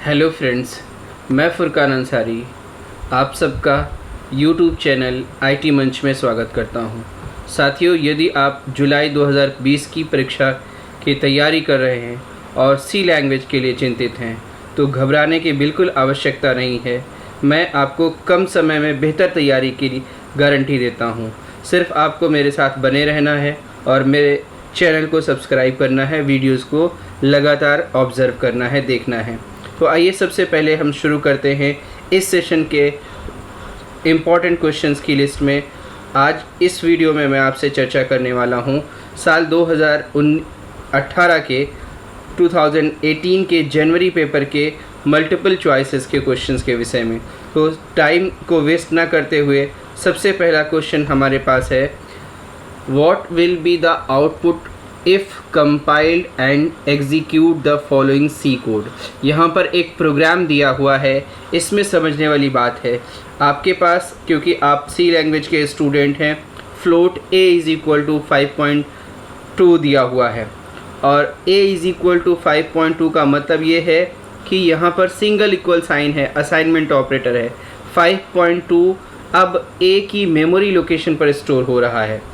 Hello friends, मैं फुरकान अंसारी आप सबका यूट्यूब चैनल आईटी मंच में स्वागत करता हूं। साथियों, यदि आप जुलाई 2020 की परीक्षा की तैयारी कर रहे हैं और सी लैंग्वेज के लिए चिंतित हैं तो घबराने की बिल्कुल आवश्यकता नहीं है। मैं आपको कम समय में बेहतर तैयारी की गारंटी देता हूं। सिर्फ आपको मेरे साथ बने रहना है और मेरे चैनल को सब्सक्राइब करना है, वीडियोज़ को लगातार ऑब्ज़र्व करना है, देखना है। तो आइए सबसे पहले हम शुरू करते हैं इस सेशन के इम्पॉर्टेंट क्वेश्चंस की लिस्ट में। आज इस वीडियो में मैं आपसे चर्चा करने वाला हूं साल 2018 के 2018 के जनवरी पेपर के मल्टीपल चॉइसेस के क्वेश्चंस के विषय में। तो टाइम को वेस्ट ना करते हुए सबसे पहला क्वेश्चन हमारे पास है, what will be the output if compiled and execute the following C code. यहाँ पर एक प्रोग्राम दिया हुआ है, इसमें समझने वाली बात है आपके पास, क्योंकि आप सी लैंग्वेज के स्टूडेंट हैं, float a is equal to 5.2 दिया हुआ है और a इज़ इक्वल टू 5.2 का मतलब ये है कि यहाँ पर सिंगल इक्वल साइन है, असाइनमेंट ऑपरेटर है। 5.2 अब a की मेमोरी लोकेशन पर स्टोर हो रहा है।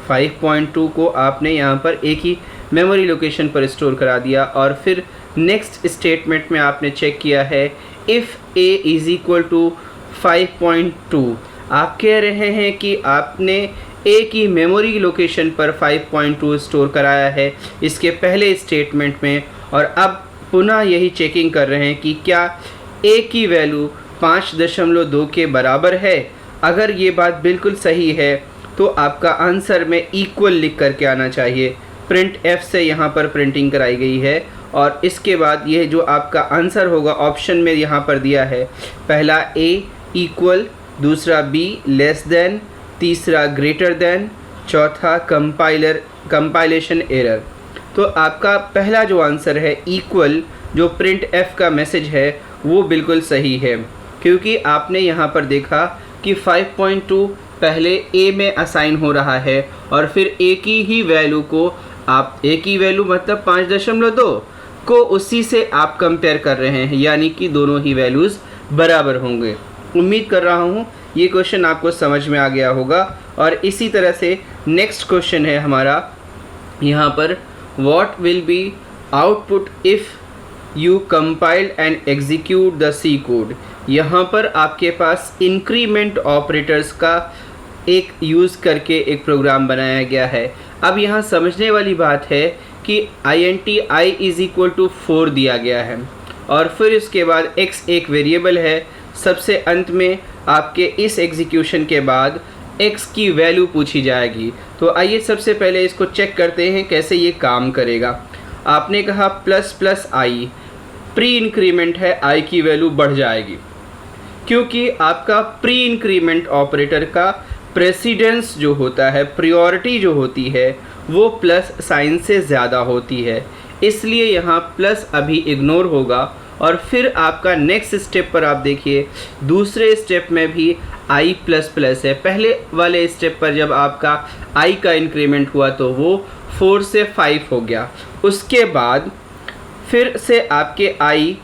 5.2 को आपने यहाँ पर एक ही मेमोरी लोकेशन पर स्टोर करा दिया और फिर नेक्स्ट स्टेटमेंट में आपने चेक किया है if a is equal to 5.2। आप कह रहे हैं कि आपने a की मेमोरी लोकेशन पर 5.2 स्टोर कराया है इसके पहले स्टेटमेंट में, और अब पुनः यही चेकिंग कर रहे हैं कि क्या a की वैल्यू 5.2 के बराबर है। अगर ये बात बिल्कुल सही है तो आपका आंसर में इक्वल लिख करके आना चाहिए। प्रिंट एफ से यहाँ पर प्रिंटिंग कराई गई है और इसके बाद ये जो आपका आंसर होगा ऑप्शन में यहाँ पर दिया है, पहला a इक्वल, दूसरा b लेस देन, तीसरा ग्रेटर देन, चौथा कंपाइलेशन एरर। तो आपका पहला जो आंसर है इक्वल, जो प्रिंट एफ का मैसेज है वो बिल्कुल सही है, क्योंकि आपने यहाँ पर देखा कि 5.2 पहले a में असाइन हो रहा है और फिर a की ही वैल्यू को आप a की वैल्यू मतलब 5.2 को उसी से आप कंपेयर कर रहे हैं, यानी कि दोनों ही वैल्यूज़ बराबर होंगे। उम्मीद कर रहा हूँ ये क्वेश्चन आपको समझ में आ गया होगा। और इसी तरह से नेक्स्ट क्वेश्चन है हमारा यहाँ पर, what will be output if you compile and execute the C code. यहाँ पर आपके पास इंक्रीमेंट ऑपरेटर्स का एक यूज़ करके एक प्रोग्राम बनाया गया है। अब यहाँ समझने वाली बात है कि int i is equal to 4 दिया गया है और फिर इसके बाद x एक वेरिएबल है। सबसे अंत में आपके इस एग्जीक्यूशन के बाद x की वैल्यू पूछी जाएगी। तो आइए सबसे पहले इसको चेक करते हैं कैसे ये काम करेगा। आपने कहा ++i, प्री इंक्रीमेंट है, i की वैल्यू बढ़ जाएगी क्योंकि आपका प्री इंक्रीमेंट ऑपरेटर का प्रेसिडेंस जो होता है, प्रायोरिटी जो होती है वो प्लस साइन से ज़्यादा होती है, इसलिए यहाँ प्लस अभी इग्नोर होगा। और फिर आपका नेक्स्ट स्टेप पर आप देखिए, दूसरे स्टेप में भी i++ है। पहले वाले स्टेप पर जब आपका i का इंक्रीमेंट हुआ तो वो 4 से 5 हो गया। उसके बाद फिर से आपके i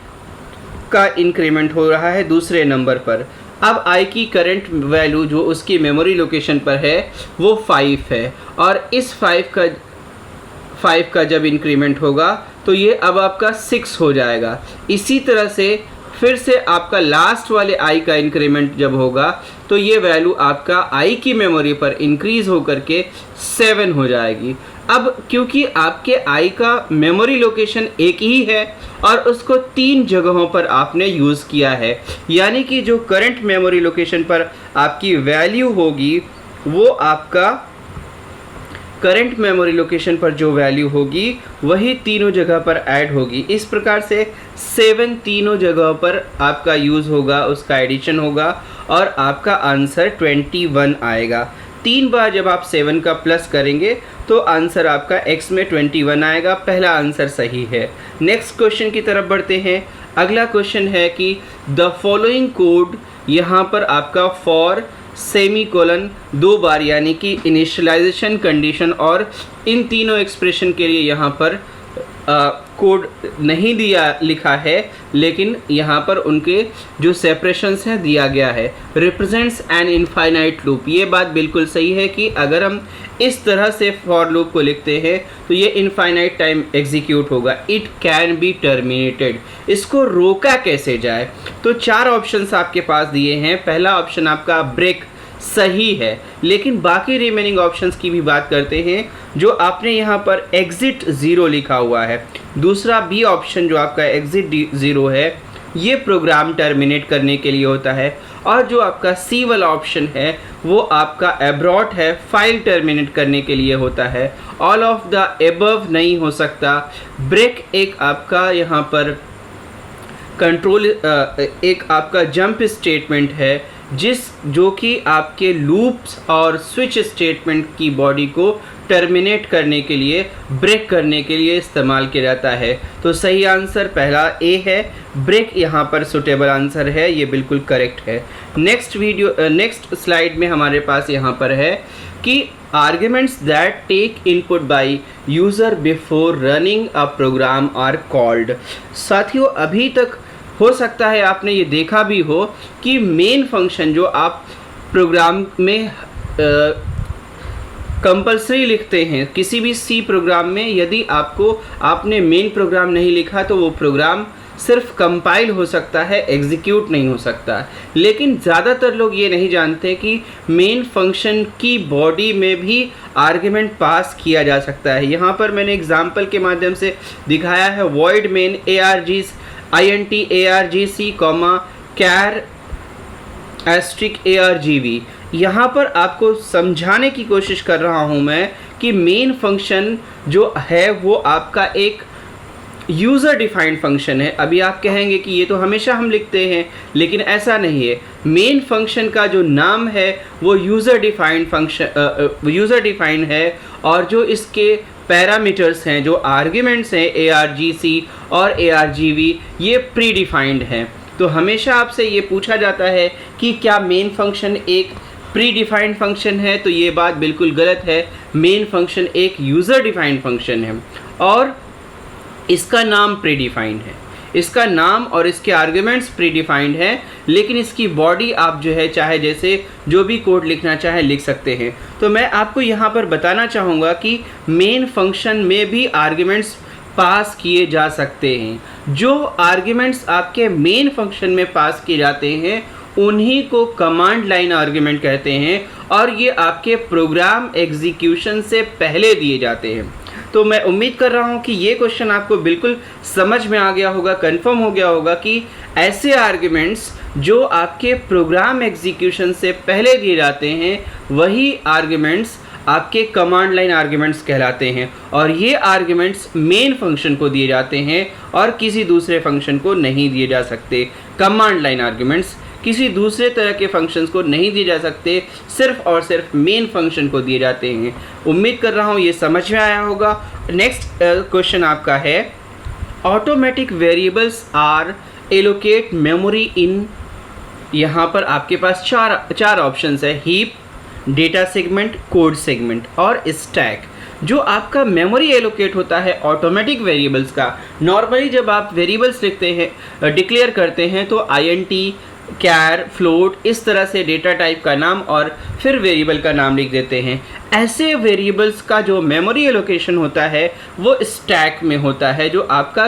का इंक्रीमेंट हो रहा है दूसरे नंबर पर। अब i की करंट वैल्यू जो उसकी मेमोरी लोकेशन पर है वो 5 है और इस 5 का जब इंक्रीमेंट होगा तो ये अब आपका 6 हो जाएगा। इसी तरह से फिर से आपका लास्ट वाले i का इंक्रीमेंट जब होगा तो ये वैल्यू आपका i की मेमोरी पर इंक्रीज़ होकर के 7 हो जाएगी। अब क्योंकि आपके i का मेमोरी लोकेशन एक ही है और उसको 3 जगहों पर आपने यूज़ किया है, यानी कि जो करंट मेमोरी लोकेशन पर आपकी वैल्यू होगी वो आपका करंट मेमोरी लोकेशन पर जो वैल्यू होगी वही तीनों जगह पर ऐड होगी। इस प्रकार से 7 तीनों जगहों पर आपका यूज़ होगा, उसका एडिशन होगा और आपका आंसर 21 आएगा। 3 बार जब आप 7 का प्लस करेंगे तो आंसर आपका x में 21 आएगा। पहला आंसर सही है। नेक्स्ट क्वेश्चन की तरफ बढ़ते हैं। अगला क्वेश्चन है कि द फॉलोइंग कोड, यहाँ पर आपका फॉर सेमीकोलन 2 बार, यानी कि इनिशियलाइजेशन कंडीशन, और इन तीनों एक्सप्रेशन के लिए यहाँ पर कोड नहीं दिया लिखा है, लेकिन यहाँ पर उनके जो सेपरेशंस हैं दिया गया है। रिप्रेजेंट्स एन इनफाइनाइट लूप, ये बात बिल्कुल सही है कि अगर हम इस तरह से फॉर लूप को लिखते हैं तो ये इनफाइनाइट टाइम एग्जीक्यूट होगा। इट कैन बी टर्मिनेटेड, इसको रोका कैसे जाए? तो 4 ऑप्शंस आपके पास दिए हैं। पहला ऑप्शन आपका ब्रेक सही है, लेकिन बाकी रिमेनिंग ऑप्शंस की भी बात करते हैं। जो आपने यहाँ पर एग्जिट 0 लिखा हुआ है, दूसरा बी ऑप्शन जो आपका एग्जिट 0 है, ये प्रोग्राम टर्मिनेट करने के लिए होता है। और जो आपका सी वाला ऑप्शन है वो आपका एब्रॉट है, फाइल टर्मिनेट करने के लिए होता है। ऑल ऑफ द एबव नहीं हो सकता। ब्रेक एक आपका यहाँ पर कंट्रोल, एक आपका जंप स्टेटमेंट है जो कि आपके लूप्स और स्विच स्टेटमेंट की बॉडी को टर्मिनेट करने के लिए, ब्रेक करने के लिए इस्तेमाल किया जाता है। तो सही आंसर पहला ए है, ब्रेक यहाँ पर सुटेबल आंसर है, ये बिल्कुल करेक्ट है। नेक्स्ट स्लाइड में हमारे पास यहाँ पर है कि arguments that take input by user before running a program are called. साथियों, अभी तक हो सकता है आपने ये देखा भी हो कि मेन फंक्शन जो आप प्रोग्राम में कंपल्सरी लिखते हैं किसी भी सी प्रोग्राम में, यदि आपने मेन प्रोग्राम नहीं लिखा तो वो प्रोग्राम सिर्फ कंपाइल हो सकता है, एग्जीक्यूट नहीं हो सकता। लेकिन ज़्यादातर लोग ये नहीं जानते कि मेन फंक्शन की बॉडी में भी आर्ग्यूमेंट पास किया जा सकता है। यहाँ पर मैंने एग्जाम्पल के माध्यम से दिखाया है, void main int argc char *argv। यहाँ पर आपको समझाने की कोशिश कर रहा हूँ मैं कि मेन फंक्शन जो है वो आपका एक यूज़र डिफाइंड फंक्शन है। अभी आप कहेंगे कि ये तो हमेशा हम लिखते हैं, लेकिन ऐसा नहीं है। मेन फंक्शन का जो नाम है वो यूज़र डिफाइंड है, और जो इसके पैरामीटर्स हैं, जो आर्ग्यूमेंट्स हैं argc और argv, ये प्री डिफाइंड हैं। तो हमेशा आपसे ये पूछा जाता है कि क्या मेन फंक्शन एक प्री डिफाइंड फंक्शन है, तो ये बात बिल्कुल गलत है। मेन फंक्शन एक यूज़र डिफाइंड फंक्शन है और इसका नाम प्री डिफाइंड है, इसका नाम और इसके आर्ग्यूमेंट्स प्री डिफाइंड हैं, लेकिन इसकी बॉडी आप जो है चाहे जैसे जो भी कोड लिखना चाहे लिख सकते हैं। तो मैं आपको यहाँ पर बताना चाहूँगा कि मेन फंक्शन में भी आर्ग्यूमेंट्स पास किए जा सकते हैं। जो आर्ग्यूमेंट्स आपके मेन फंक्शन में पास किए जाते हैं उन्हीं को कमांड लाइन आर्ग्यूमेंट कहते हैं, और ये आपके प्रोग्राम एग्जीक्यूशन से पहले दिए जाते हैं। तो मैं उम्मीद कर रहा हूँ कि ये क्वेश्चन आपको बिल्कुल समझ में आ गया होगा, कंफर्म हो गया होगा कि ऐसे आर्ग्यूमेंट्स जो आपके प्रोग्राम एग्जीक्यूशन से पहले दिए जाते हैं वही आर्ग्यूमेंट्स आपके कमांड लाइन आर्ग्यूमेंट्स कहलाते हैं, और ये आर्ग्यूमेंट्स मेन फंक्शन को दिए जाते हैं और किसी दूसरे फंक्शन को नहीं दिए जा सकते। कमांड लाइन आर्ग्यूमेंट्स किसी दूसरे तरह के फंक्शंस को नहीं दिए जा सकते, सिर्फ और सिर्फ मेन फंक्शन को दिए जाते हैं। उम्मीद कर रहा हूँ ये समझ में आया होगा। नेक्स्ट क्वेश्चन आपका है, automatic variables are allocate memory in. यहाँ पर आपके पास चार ऑप्शंस है, heap, data segment, code segment और स्टैक। जो आपका मेमोरी एलोकेट होता है ऑटोमेटिक वेरिएबल्स का, नॉर्मली जब आप वेरिएबल्स लिखते हैं, डिक्लेयर करते हैं तो int, कैर, फ्लोट, इस तरह से डेटा टाइप का नाम और फिर वेरिएबल का नाम लिख देते हैं। ऐसे वेरिएबल्स का जो मेमोरी एलोकेशन होता है वो स्टैक में होता है, जो आपका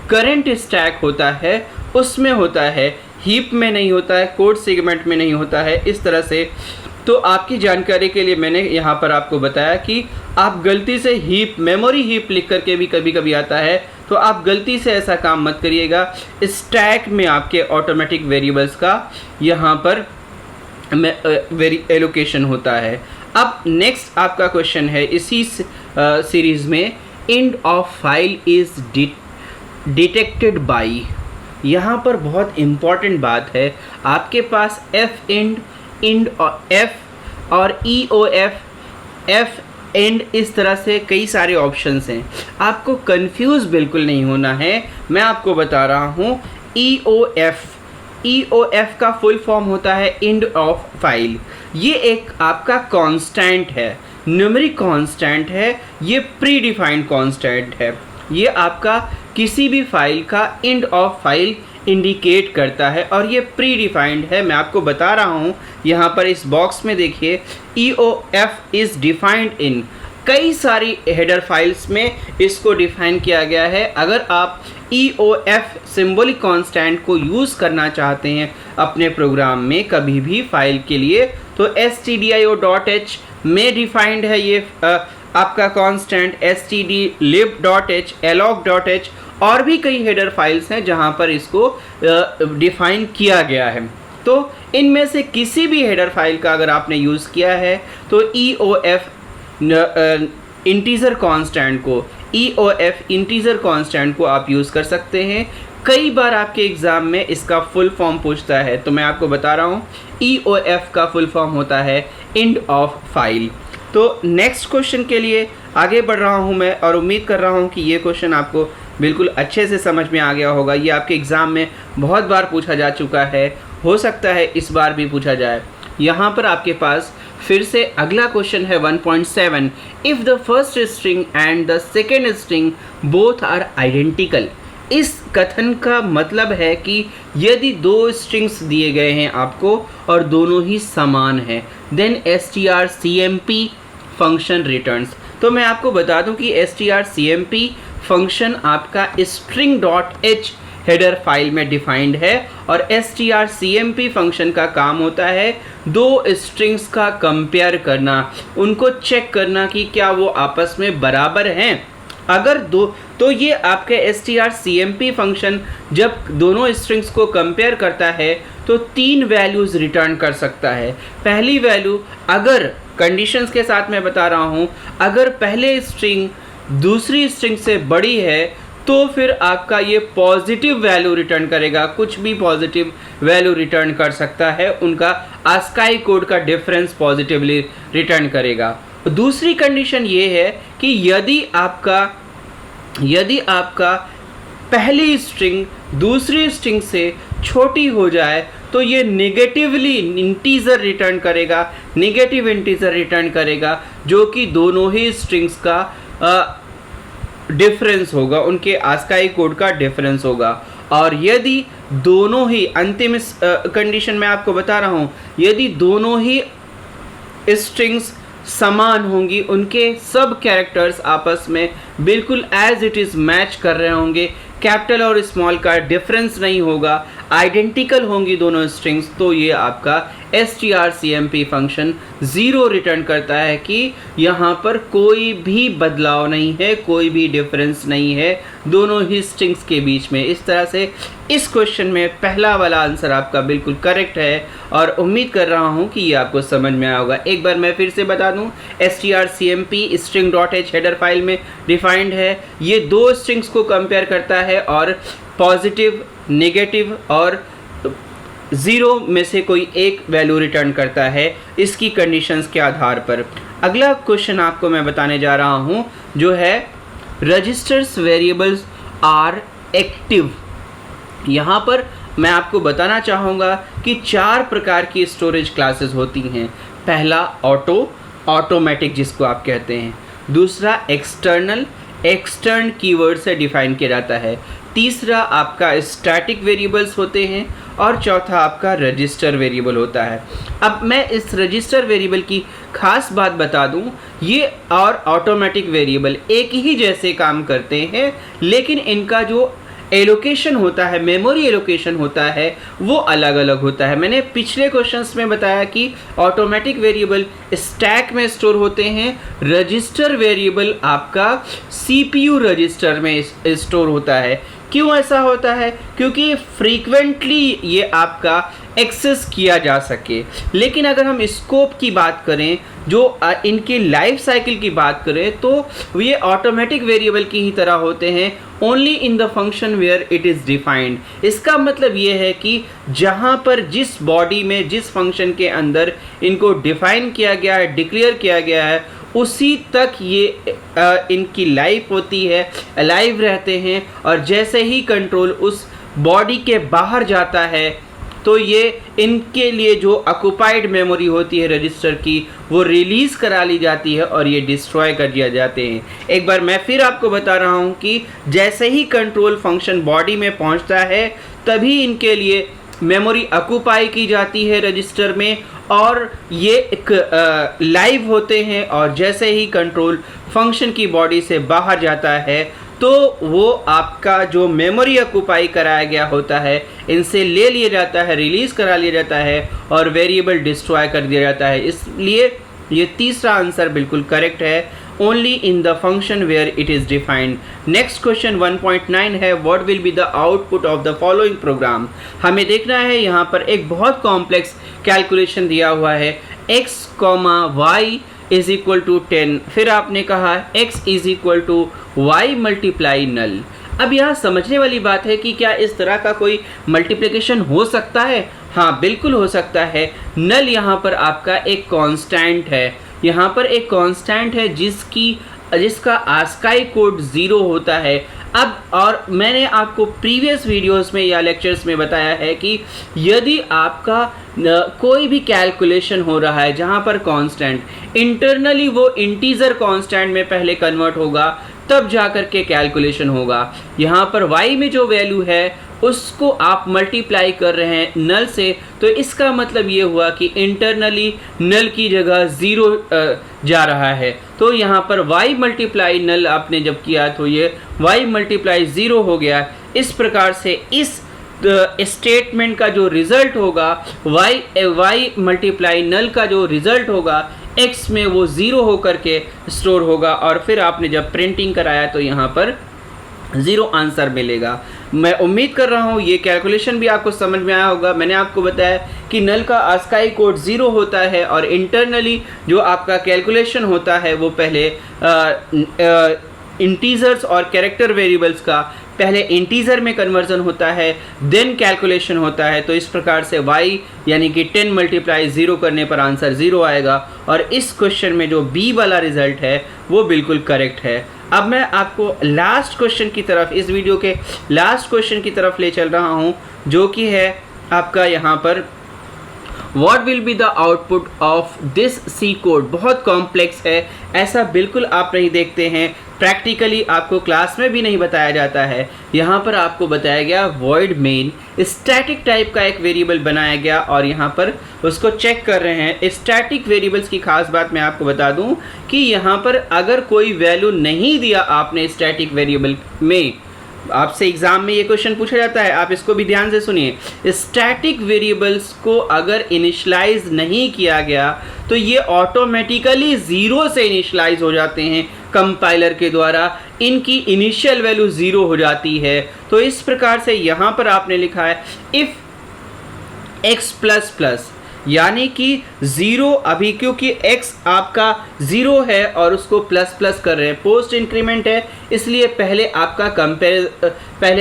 करंट स्टैक होता है उसमें होता है, हीप में नहीं होता है, कोड सेगमेंट में नहीं होता है, इस तरह से। तो आपकी जानकारी के लिए मैंने यहाँ पर आपको बताया कि आप गलती से हीप, मेमोरी हीप लिख करके भी कभी कभी आता है, तो आप गलती से ऐसा काम मत करिएगा। स्टैक में आपके ऑटोमेटिक वेरिएबल्स का यहाँ पर एलोकेशन होता है। अब नेक्स्ट आपका क्वेश्चन है इसी सीरीज़ में, end of file is detected by. यहाँ पर बहुत इम्पॉर्टेंट बात है, आपके पास एफ एंड और एफ और एफ एंड, इस तरह से कई सारे ऑप्शंस हैं। आपको कंफ्यूज बिल्कुल नहीं होना है, मैं आपको बता रहा हूँ। EOF का फुल फॉर्म होता है एंड ऑफ फाइल। ये एक आपका कांस्टेंट है, न्यूमेरिक कांस्टेंट है, ये प्री डिफाइंड कांस्टेंट है। ये आपका किसी भी फाइल का एंड ऑफ फाइल इंडिकेट करता है और ये प्री डिफाइंड है। मैं आपको बता रहा हूँ, यहाँ पर इस बॉक्स में देखिए, EOF इज़ डिफाइंड इन, कई सारी हेडर फाइल्स में इसको डिफाइन किया गया है। अगर आप EOF सिंबॉलिक कांस्टेंट को यूज़ करना चाहते हैं अपने प्रोग्राम में कभी भी फाइल के लिए, तो stdio.h में डिफाइंड है ये आपका कांस्टेंट, stdlib.h, alloc.h और भी कई हेडर फाइल्स हैं जहां पर इसको डिफाइन किया गया है। तो इनमें से किसी भी हेडर फाइल का अगर आपने यूज़ किया है तो EOF इंटीजर कांस्टेंट को आप यूज़ कर सकते हैं। कई बार आपके एग्ज़ाम में इसका फुल फॉर्म पूछता है, तो मैं आपको बता रहा हूँ EOF का फुल फॉर्म होता है एंड ऑफ फाइल। तो नेक्स्ट क्वेश्चन के लिए आगे बढ़ रहा हूँ मैं, और उम्मीद कर रहा हूँ कि ये क्वेश्चन आपको बिल्कुल अच्छे से समझ में आ गया होगा। ये आपके एग्ज़ाम में बहुत बार पूछा जा चुका है, हो सकता है इस बार भी पूछा जाए। यहाँ पर आपके पास फिर से अगला क्वेश्चन है 1.7, if the first string and the second string both are identical. इस कथन का मतलब है कि यदि दो स्ट्रिंग्स दिए गए हैं आपको और दोनों ही समान हैं, देन strcmp फंक्शन रिटर्न्स। तो मैं आपको बता दूं कि strcmp फंक्शन आपका string.h हेडर फाइल में डिफाइंड है और strcmp फंक्शन का काम होता है दो स्ट्रिंग्स का कंपेयर करना, उनको चेक करना कि क्या वो आपस में बराबर हैं। अगर दो, तो ये आपके strcmp फंक्शन जब दोनों स्ट्रिंग्स को कंपेयर करता है तो 3 वैल्यूज़ रिटर्न कर सकता है। पहली वैल्यू, अगर कंडीशंस के साथ मैं बता रहा हूँ, अगर पहले स्ट्रिंग दूसरी स्ट्रिंग से बड़ी है तो फिर आपका ये पॉजिटिव वैल्यू रिटर्न करेगा, कुछ भी पॉजिटिव वैल्यू रिटर्न कर सकता है, उनका ASCII कोड का डिफरेंस पॉजिटिवली रिटर्न करेगा। दूसरी कंडीशन ये है कि यदि आपका पहली स्ट्रिंग दूसरी स्ट्रिंग से छोटी हो जाए तो ये नेगेटिव इंटीजर रिटर्न करेगा, जो कि दोनों ही स्ट्रिंग्स का डिफरेंस होगा, उनके ASCII कोड का डिफरेंस होगा। और यदि दोनों ही, अंतिम कंडीशन मैं आपको बता रहा हूँ, यदि दोनों ही स्ट्रिंग्स समान होंगी, उनके सब कैरेक्टर्स आपस में बिल्कुल एज इट इज़ मैच कर रहे होंगे, कैपिटल और स्मॉल का डिफरेंस नहीं होगा, आइडेंटिकल होंगी दोनों स्ट्रिंग्स, तो ये आपका strcmp फंक्शन 0 रिटर्न करता है कि यहाँ पर कोई भी बदलाव नहीं है, कोई भी डिफरेंस नहीं है दोनों ही स्ट्रिंग्स के बीच में। इस तरह से इस क्वेश्चन में पहला वाला आंसर आपका बिल्कुल करेक्ट है और उम्मीद कर रहा हूँ कि ये आपको समझ में आया होगा। एक बार मैं फिर से बता दूँ, strcmp string.h हेडर फाइल में डिफाइंड है, ये दो स्ट्रिंग्स को कंपेयर करता है और पॉजिटिव, नेगेटिव और 0 में से कोई एक वैल्यू रिटर्न करता है इसकी कंडीशंस के आधार पर। अगला क्वेश्चन आपको मैं बताने जा रहा हूँ जो है रजिस्टर्स वेरिएबल्स आर एक्टिव। यहाँ पर मैं आपको बताना चाहूँगा कि 4 प्रकार की स्टोरेज क्लासेस होती हैं। पहला ऑटोमेटिक जिसको आप कहते हैं, दूसरा एक्सटर्न कीवर्ड से डिफाइन किया जाता है, तीसरा आपका स्टैटिक वेरिएबल्स होते हैं और चौथा आपका रजिस्टर वेरिएबल होता है। अब मैं इस रजिस्टर वेरिएबल की खास बात बता दूं, ये और ऑटोमेटिक वेरिएबल एक ही जैसे काम करते हैं, लेकिन इनका जो एलोकेशन होता है, मेमोरी एलोकेशन होता है, वो अलग अलग होता है। मैंने पिछले क्वेश्चंस में बताया कि ऑटोमेटिक वेरिएबल स्टैक में स्टोर होते हैं, रजिस्टर वेरिएबल आपका CPU रजिस्टर में स्टोर होता है। क्यों ऐसा होता है? क्योंकि फ्रीक्वेंटली ये आपका एक्सेस किया जा सके। लेकिन अगर हम स्कोप की बात करें, जो इनकी लाइफ साइकिल की बात करें, तो ये ऑटोमेटिक वेरिएबल की ही तरह होते हैं, only in the function where it is defined. इसका मतलब ये है कि जहाँ पर जिस बॉडी में, जिस फंक्शन के अंदर इनको डिफाइन किया गया है, डिक्लेयर किया गया है, उसी तक ये इनकी लाइफ होती है, अलाइव रहते हैं। और जैसे ही कंट्रोल उस बॉडी के बाहर जाता है, तो ये इनके लिए जो ऑक्युपाइड मेमोरी होती है रजिस्टर की वो रिलीज़ करा ली जाती है और ये डिस्ट्रॉय कर दिया जाते हैं। एक बार मैं फिर आपको बता रहा हूँ कि जैसे ही कंट्रोल फंक्शन बॉडी में पहुँचता है तभी इनके लिए मेमोरी ऑक्युपाई की जाती है रजिस्टर में और ये एक लाइव होते हैं, और जैसे ही कंट्रोल फंक्शन की बॉडी से बाहर जाता है तो वो आपका जो मेमोरी ऑक्युपाई कराया गया होता है इनसे ले लिया जाता है, रिलीज़ करा लिया जाता है और वेरिएबल डिस्ट्रॉय कर दिया जाता है। इसलिए ये तीसरा आंसर बिल्कुल करेक्ट है, only in the function where it is defined. Next question 1.9 है, what will be the output of the following program. हमें देखना है यहाँ पर एक बहुत कॉम्प्लेक्स कैलकुलेशन दिया हुआ है, x, y is equal to 10, फिर आपने कहा x is equal to y multiply null. अब यहाँ समझने वाली बात है कि क्या इस तरह का कोई मल्टीप्लिकेशन हो सकता है? हाँ, बिल्कुल हो सकता है। नल यहाँ पर आपका एक कांस्टेंट है, यहाँ पर एक कांस्टेंट है जिसका आस्काई कोड 0 होता है। अब और मैंने आपको प्रीवियस वीडियोस में या लेक्चर्स में बताया है कि यदि आपका कोई भी कैलकुलेशन हो रहा है जहाँ पर कांस्टेंट इंटरनली वो इंटीजर कांस्टेंट में पहले कन्वर्ट होगा तब जाकर के कैलकुलेशन होगा। यहाँ पर y में जो वैल्यू है उसको आप मल्टीप्लाई कर रहे हैं नल से, तो इसका मतलब ये हुआ कि इंटरनली नल की जगह 0 जा रहा है। तो यहाँ पर y मल्टीप्लाई नल आपने जब किया तो ये y मल्टीप्लाई 0 हो गया। इस प्रकार से इस स्टेटमेंट का जो रिज़ल्ट होगा y मल्टीप्लाई नल का जो रिज़ल्ट होगा x में वो 0 होकर के स्टोर होगा, और फिर आपने जब प्रिंटिंग कराया तो यहाँ पर 0 आंसर मिलेगा। मैं उम्मीद कर रहा हूँ ये कैलकुलेशन भी आपको समझ में आया होगा। मैंने आपको बताया कि नल का आस्काई कोड 0 होता है और इंटरनली जो आपका कैलकुलेशन होता है वो पहले इंटीजर्स और कैरेक्टर वेरिएबल्स का पहले इंटीजर में कन्वर्जन होता है, देन कैलकुलेशन होता है। तो इस प्रकार से y यानी कि 10 मल्टीप्लाई 0 करने पर आंसर 0 आएगा, और इस क्वेश्चन में जो b वाला रिजल्ट है वो बिल्कुल करेक्ट है। अब मैं आपको लास्ट क्वेश्चन की तरफ, इस वीडियो के लास्ट क्वेश्चन की तरफ ले चल रहा हूँ, जो कि है आपका यहाँ पर What will be the output of this C code। बहुत कॉम्प्लेक्स है, ऐसा बिल्कुल आप नहीं देखते हैं, प्रैक्टिकली आपको क्लास में भी नहीं बताया जाता है। यहाँ पर आपको बताया गया void main, स्टैटिक टाइप का एक वेरिएबल बनाया गया और यहाँ पर उसको चेक कर रहे हैं। स्टैटिक वेरिएबल्स की खास बात मैं आपको बता दूँ कि यहाँ पर अगर कोई वैल्यू नहीं दिया आपने स्टैटिक वेरिएबल में, आपसे एग्जाम में ये क्वेश्चन पूछा जाता है, आप इसको भी ध्यान से सुनिए। स्टैटिक वेरिएबल्स को अगर इनिशियलाइज नहीं किया गया तो ये ऑटोमेटिकली 0 से इनिशियलाइज हो जाते हैं कंपाइलर के द्वारा, इनकी इनिशियल वैल्यू 0 हो जाती है। तो इस प्रकार से यहाँ पर आपने लिखा है इफ़ x++ यानी कि 0, अभी क्योंकि x आपका 0 है और उसको प्लस प्लस कर रहे हैं, पोस्ट इंक्रीमेंट है, इसलिए पहले आपका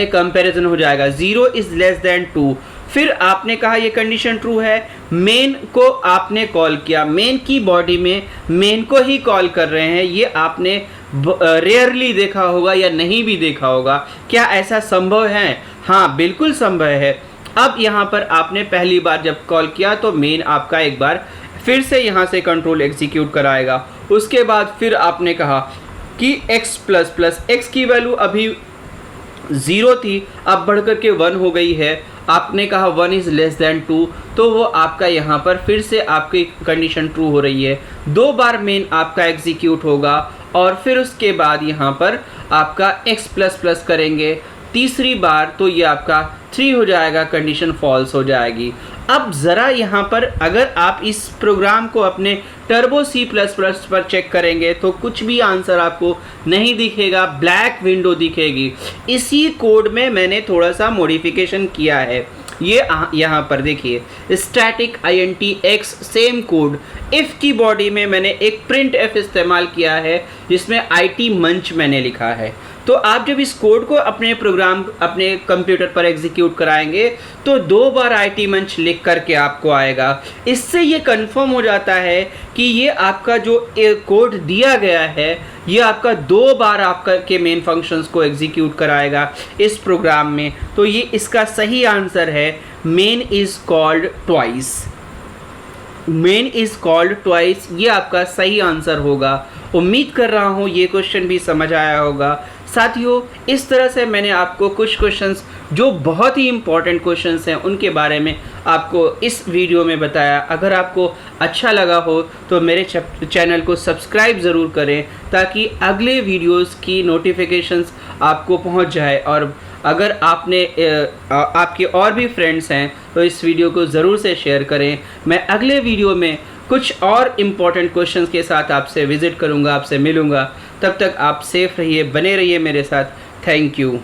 कंपैरिजन हो जाएगा 0 इज़ लेस देन 2। फिर आपने कहा ये कंडीशन ट्रू है, मेन को आपने कॉल किया, मेन की बॉडी में मेन को ही कॉल कर रहे हैं। ये आपने रेयरली देखा होगा या नहीं भी देखा होगा। क्या ऐसा संभव है? हाँ, बिल्कुल संभव है। अब यहाँ पर आपने पहली बार जब कॉल किया तो मेन आपका एक बार फिर से यहाँ से कंट्रोल एग्जीक्यूट कराएगा। उसके बाद फिर आपने कहा कि x++ की वैल्यू अभी 0 थी, अब बढ़ कर के 1 हो गई है। आपने कहा 1 इज़ लेस देन 2, तो वो आपका यहाँ पर फिर से आपकी कंडीशन ट्रू हो रही है। 2 बार मेन आपका एग्जीक्यूट होगा और फिर उसके बाद यहाँ पर आपका x++ करेंगे तीसरी बार, तो ये आपका 3 हो जाएगा, कंडीशन फॉल्स हो जाएगी। अब ज़रा यहाँ पर अगर आप इस प्रोग्राम को अपने टर्बो C++ पर चेक करेंगे तो कुछ भी आंसर आपको नहीं दिखेगा, ब्लैक विंडो दिखेगी। इसी कोड में मैंने थोड़ा सा मॉडिफिकेशन किया है। ये यहाँ पर देखिए static int x same code, if की बॉडी में मैंने एक प्रिंट एफ इस्तेमाल किया है जिसमें IT मंच मैंने लिखा है। तो आप जब इस कोड को अपने प्रोग्राम अपने कंप्यूटर पर एग्जीक्यूट कराएंगे तो 2 बार IT मंच लिख करके आपको आएगा। इससे ये कंफर्म हो जाता है कि ये आपका जो कोड दिया गया है ये आपका 2 बार आपका के मेन फंक्शंस को एग्जीक्यूट कराएगा इस प्रोग्राम में। तो ये इसका सही आंसर है main is called twice. Main is called twice ये आपका सही आंसर होगा। उम्मीद कर रहा हूँ ये क्वेश्चन भी समझ आया होगा। साथियों, इस तरह से मैंने आपको कुछ क्वेश्चंस जो बहुत ही इंपॉर्टेंट क्वेश्चंस हैं उनके बारे में आपको इस वीडियो में बताया। अगर आपको अच्छा लगा हो तो मेरे चैनल को सब्सक्राइब ज़रूर करें ताकि अगले वीडियोस की नोटिफिकेशंस आपको पहुंच जाए। और अगर आपके और भी फ्रेंड्स हैं तो इस वीडियो को ज़रूर से शेयर करें। मैं अगले वीडियो में कुछ और इम्पॉर्टेंट क्वेश्चंस के साथ आपसे विज़िट करूंगा, आपसे मिलूंगा। तब तक आप सेफ रहिए, बने रहिए मेरे साथ। Thank you.